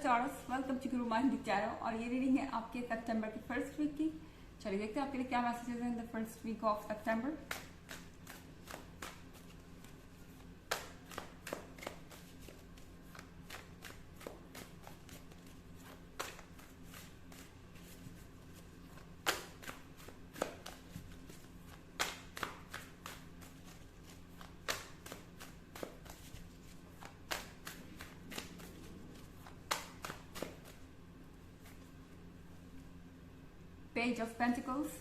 Taurus, welcome to Guru mind tarot. और ये reading है आपके सितंबर के फर्स्ट वीक की। चलिए देखते हैं आपके लिए क्या मैसेजेस हैं in the first week of September. Page of Pentacles,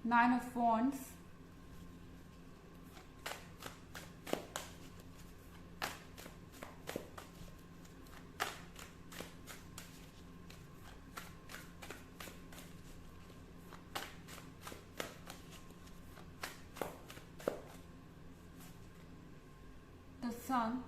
Nine of Wands, the Sun,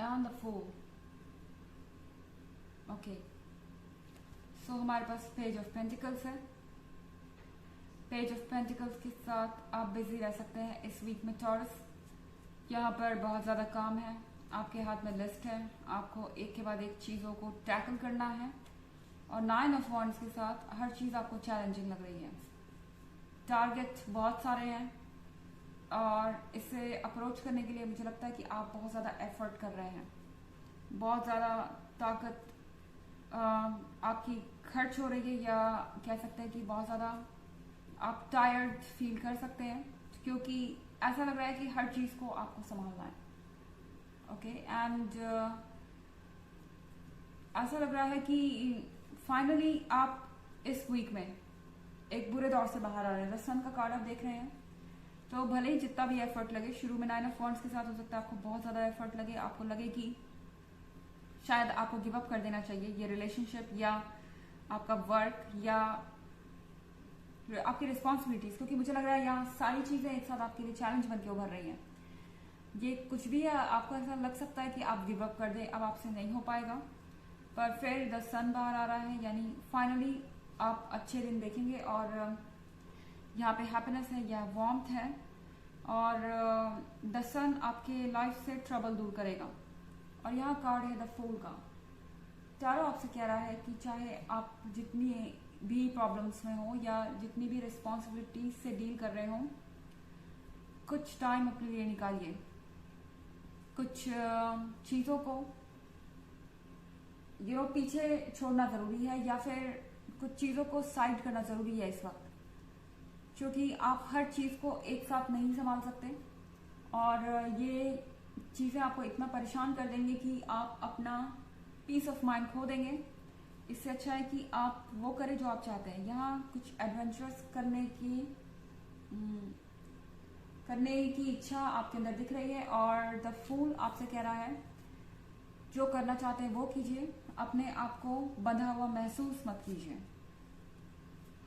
and the Fool. Okay, so हमारे पास पेज ऑफ पेंटिकल्स है। पेज ऑफ पेंटिकल्स के साथ आप बिजी रह सकते हैं इस वीक में टॉरस। यहाँ पर बहुत ज़्यादा काम है, आपके हाथ में लिस्ट है, आपको एक के बाद एक चीज़ों को टैकल करना है। और नाइन ऑफ वॉन्ड्स के साथ हर चीज़ आपको चैलेंजिंग लग रही है। टारगेट बहुत सारे हैं और इसे अप्रोच करने के लिए मुझे लगता है कि आप बहुत ज़्यादा एफर्ट कर रहे हैं, बहुत ज़्यादा ताकत आपकी खर्च हो रही है, या कह सकते हैं कि बहुत ज़्यादा आप टायर्ड फील कर सकते हैं, क्योंकि ऐसा लग रहा है कि हर चीज़ को आपको संभालना है। ओके, एंड ऐसा लग रहा है कि फाइनली आप इस वीक में एक बुरे दौर से बाहर आ रहे हैं। द सन का कार्ड आप देख रहे हैं, तो भले ही जितना भी एफर्ट लगे, शुरू में नाइन ऑफ वॉन्ड्स के साथ हो सकता है आपको बहुत ज़्यादा एफर्ट लगे, आपको लगे कि शायद आपको गिव अप कर देना चाहिए ये रिलेशनशिप या आपका वर्क या आपकी रिस्पॉन्सिबिलिटीज, क्योंकि मुझे लग रहा है यहाँ सारी चीज़ें एक साथ आपके लिए चैलेंज बन के उभर रही हैं। ये कुछ भी है, आपको ऐसा लग सकता है कि आप गिव अप कर दें, अब आपसे नहीं हो पाएगा, पर फिर द सन बाहर आ रहा है, यानी फाइनली आप अच्छे दिन देखेंगे और यहाँ पे हैप्पीनेस है या वार्मथ है। और द सन आपके लाइफ से ट्रबल दूर करेगा। और यहाँ कार्ड है द फूल का। टैरो आपसे कह रहा है कि चाहे आप जितनी भी प्रॉब्लम्स में हो या जितनी भी रिस्पॉन्सिबिलिटीज से डील कर रहे हो, कुछ टाइम अपने लिए निकालिए, कुछ चीज़ों को पीछे छोड़ना ज़रूरी है, या फिर कुछ चीज़ों को साइड करना ज़रूरी है इस वक्त, क्योंकि आप हर चीज़ को एक साथ नहीं संभाल सकते और ये चीज़ें आपको इतना परेशान कर देंगे कि आप अपना पीस ऑफ माइंड खो देंगे। इससे अच्छा है कि आप वो करें जो आप चाहते हैं। यहाँ कुछ एडवेंचरस करने की इच्छा आपके अंदर दिख रही है और द फूल आपसे कह रहा है जो करना चाहते हैं वो कीजिए, अपने आप को बंधा हुआ महसूस मत कीजिए।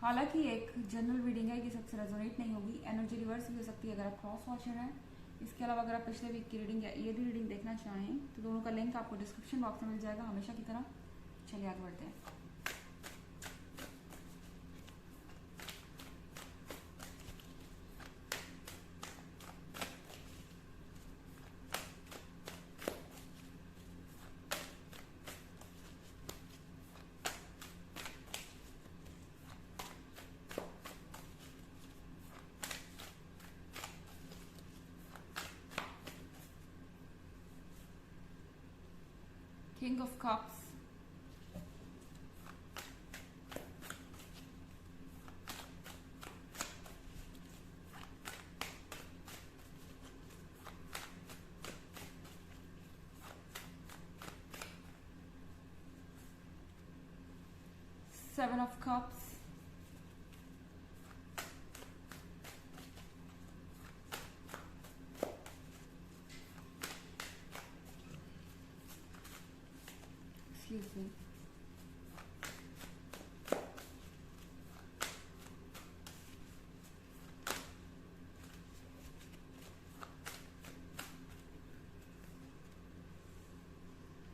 हालांकि एक जनरल रीडिंग है, ये सबसे रेजोनेट नहीं होगी, एनर्जी रिवर्स भी हो सकती है अगर आप क्रॉस वॉचर हैं। इसके अलावा अगर आप पिछले वीक की रीडिंग या ईयरली रीडिंग देखना चाहें तो दोनों का लिंक आपको डिस्क्रिप्शन बॉक्स में मिल जाएगा, हमेशा की तरह। चलिए आगे बढ़ते हैं। King of Cups, Seven of Cups, Excuse me.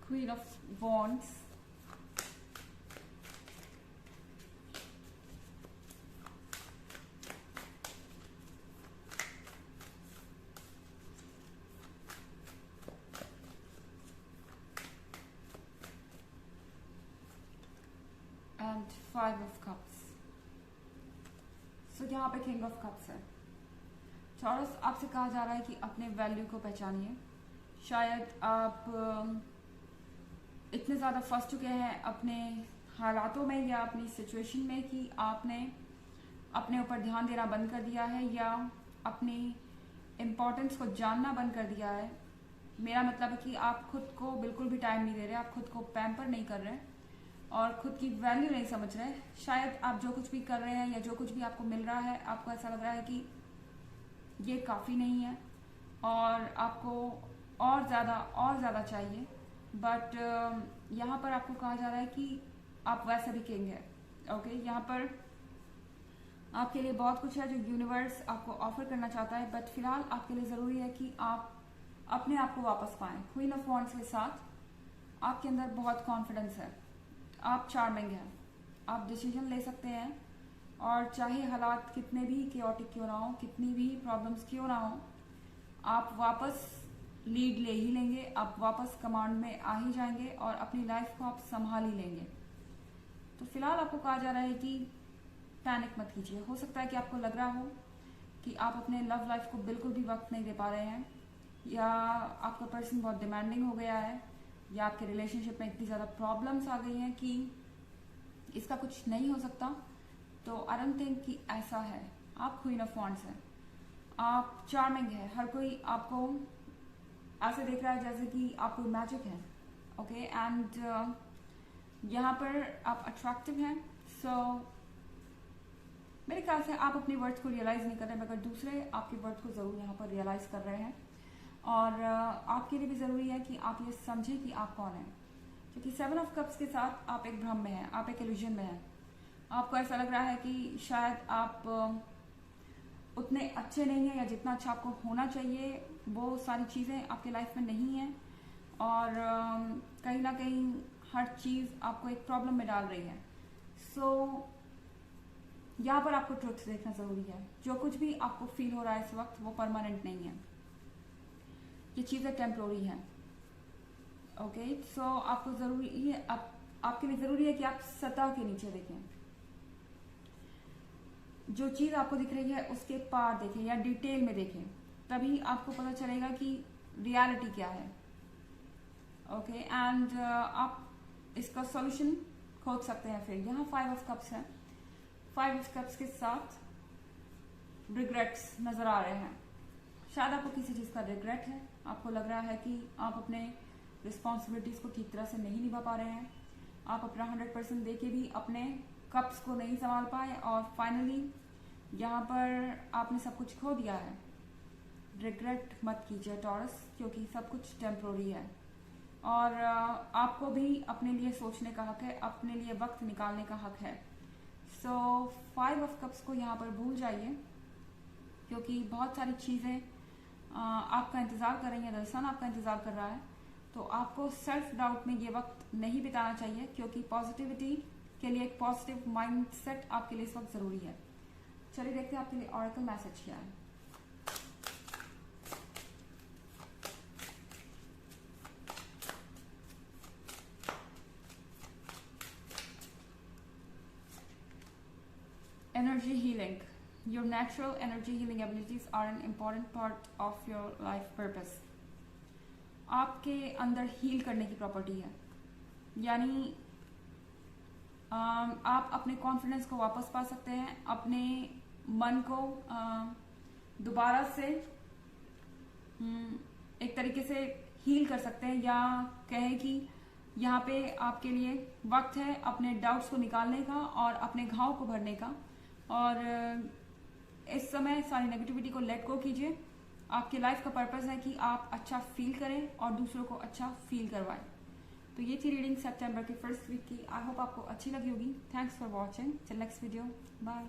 Queen of Wands. And Five of Cups. So यहाँ पे King of Cups है. टॉरस, आपसे कहा जा रहा है कि अपने वैल्यू को पहचानिए. शायद आप इतने ज़्यादा फंस चुके हैं अपने हालातों में या अपनी सिचुएशन में कि आपने अपने ऊपर ध्यान देना बंद कर दिया है या अपनी इम्पोर्टेंस को जानना बंद कर दिया है. मेरा मतलब है कि आप खुद को बिल्कुल भी टाइम नहीं दे रहे, आप खुद को पैम्पर नहीं कर रहे और खुद की वैल्यू नहीं समझ रहे. शायद आप जो कुछ भी कर रहे हैं या जो कुछ भी आपको मिल रहा है, आपको ऐसा लग रहा है कि ये काफ़ी नहीं है और आपको और ज़्यादा चाहिए. बट यहाँ पर आपको कहा जा रहा है कि आप वैसे भी किंग है. ओके, यहाँ पर आपके लिए बहुत कुछ है जो यूनिवर्स आपको ऑफर करना चाहता है. बट फिलहाल आपके लिए ज़रूरी है कि आप अपने आप को वापस पाएं. क्वीन ऑफ वॉन्ड्स के साथ आपके अंदर बहुत कॉन्फिडेंस है. आप चार्मिंग हैं, आप डिसीजन ले सकते हैं और चाहे हालात कितने भी केओटिक क्यों ना हो, कितनी भी प्रॉब्लम्स क्यों ना हो, आप वापस लीड ले ही लेंगे. आप वापस कमांड में आ ही जाएंगे और अपनी लाइफ को आप संभाल ही लेंगे. तो फिलहाल आपको कहा जा रहा है कि पैनिक मत कीजिए. हो सकता है कि आपको लग रहा हो कि आप अपने लव लाइफ को बिल्कुल भी वक्त नहीं दे पा रहे हैं या आपका पर्सन बहुत डिमांडिंग हो गया है या आपके रिलेशनशिप में इतनी ज़्यादा प्रॉब्लम्स आ गई हैं कि इसका कुछ नहीं हो सकता. तो आई डोंट थिंक कि ऐसा है. आप क्वीन ऑफ वॉन्ड्स हैं, आप चार्मिंग है. हर कोई आपको ऐसे देख रहा है जैसे कि आप कोई मैजिक है. ओके, एंड यहाँ पर आप अट्रैक्टिव हैं. सो मेरे ख्याल से आप अपनी वर्थ को रियलाइज़ नहीं कर रहे मगर दूसरे आपकी वर्थ को ज़रूर यहाँ पर रियलाइज़ कर रहे हैं. और आपके लिए भी ज़रूरी है कि आप ये समझें कि आप कौन हैं. क्योंकि 7 ऑफ कप्स के साथ आप एक भ्रम में हैं, आप एक इल्यूजन में हैं. आपको ऐसा लग रहा है कि शायद आप उतने अच्छे नहीं हैं या जितना अच्छा आपको होना चाहिए वो सारी चीज़ें आपके लाइफ में नहीं हैं. और कहीं ना कहीं हर चीज़ आपको एक प्रॉब्लम में डाल रही है. सो यहाँ पर आपको ट्रुथ देखना ज़रूरी है. जो कुछ भी आपको फील हो रहा है इस वक्त वो परमानेंट नहीं है, ये चीज़ें टेम्प्रोरी हैं. ओके, सो आपको ज़रूरी है, आपके लिए ज़रूरी है कि आप सतह के नीचे देखें. जो चीज़ आपको दिख रही है उसके पार देखें या डिटेल में देखें, तभी आपको पता चलेगा कि रियलिटी क्या है. ओके, एंड आप इसका सॉल्यूशन खोज सकते हैं. फिर यहाँ 5 ऑफ कप्स है. 5 ऑफ कप्स के साथ रिग्रेट्स नज़र आ रहे हैं. शायद आपको किसी चीज़ का रिग्रेट है. आपको लग रहा है कि आप अपने रिस्पॉन्सिबिलिटीज़ को ठीक तरह से नहीं निभा पा रहे हैं. आप अपना 100% दे के भी अपने कप्स को नहीं संभाल पाए और फाइनली यहाँ पर आपने सब कुछ खो दिया है. रिग्रेट मत कीजिए टॉरस, क्योंकि सब कुछ टेम्प्रोरी है और आपको भी अपने लिए सोचने का हक है, अपने लिए वक्त निकालने का हक है. सो 5 ऑफ कप्स को यहाँ पर भूल जाइए क्योंकि बहुत सारी चीज़ें आपका इंतज़ार कर रही हैं. दर्शन आपका इंतज़ार कर रहा है. तो आपको सेल्फ डाउट में ये वक्त नहीं बिताना चाहिए क्योंकि पॉजिटिविटी के लिए एक पॉजिटिव माइंडसेट आपके लिए इस वक्त ज़रूरी है. चलिए देखते हैं आपके लिए ऑरेकल मैसेज क्या है. Energy healing. Your natural energy healing abilities are an important part of your life purpose. आपके अंदर हील करने की प्रॉपर्टी है, यानी आप अपने कॉन्फिडेंस को वापस पा सकते हैं, अपने मन को दोबारा से एक तरीके से हील कर सकते हैं या कहें कि यहाँ पे आपके लिए वक्त है अपने डाउट्स को निकालने का और अपने घाव को भरने का. और इस समय सारी नेगेटिविटी को लेट गो कीजिए. आपकी लाइफ का पर्पस है कि आप अच्छा फील करें और दूसरों को अच्छा फील करवाएं. तो ये थी रीडिंग सितंबर की फर्स्ट वीक की। आई होप आपको अच्छी लगी होगी। Thanks for watching. Till next video, bye.